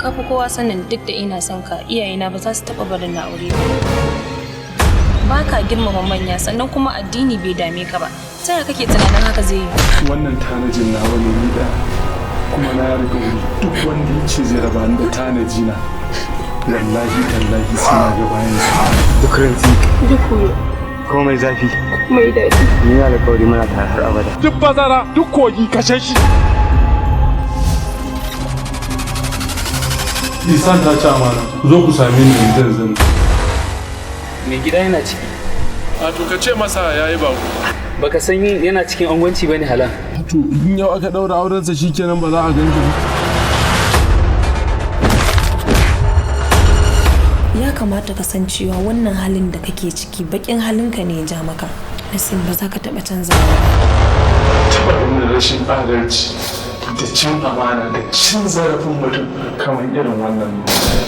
ka fi kowa sanin duk da ina son ka iyayena ba za su taɓa barin na aure ba ka girmama manya sannan kuma addini bai dame ka ba sai kake tunanin haka zai yi wannan tanajin nawa ne ni da kuma na riga duk wanda ya ce zai raba ni da tanaji na wallahi tallahi sai na ga bayan su duk rantsi duk koyo komai zafi mai daɗi ni na alƙawari muna tare har abada duk bazara duk kogi kashe shi Isan ta ci amana zo ku same ni yanzu mai gida yana ciki a to ka ce masa yayi bako baka san yana cikin angwanci bane hala to in yau aka daura aurensa shikenan ba za a ganka ba ya kamata ka san cewa wannan halin da kake ciki bakin halinka ne ya ja maka Nassim ba za ka taɓa canzawa taɓa nuna rashin adalci da cin amana da cin zarafin mutum kamar irin wannan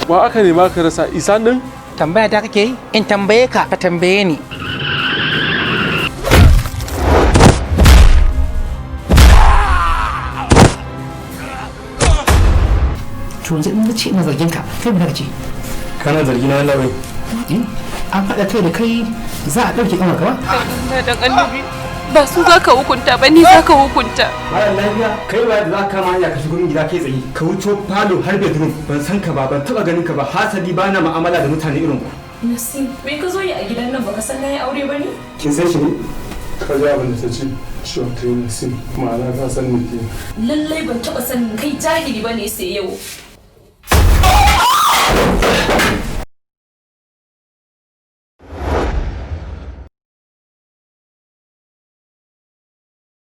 ba aka nema ka rasa Isan din tambaya ta kake yi in tambaye ka ka tambaye ni to yanzu in nace ina zargin ka kai me kace kana zargi na labai an faɗa kai da kai za a ɗauke ƙamar ka ba dan annabi ba su za ka hukunta ba ni za ka hukunta mara lafiya kai ba da za ka kama hanya ka shigo min gida kai tsaye ka wuce falo har bedroom ban san ka ba ban taɓa ganin ka ba hasali ba na mu'amala da mutane irin ku Nassim me ka zo yi a gidan nan baka san na yi aure ba ne kin san shi ne ka ji abin da ta ce cewa ta yi Nassim ma'ana ka san me ke lallai ban taɓa sanin kai jahili ba ne sai yau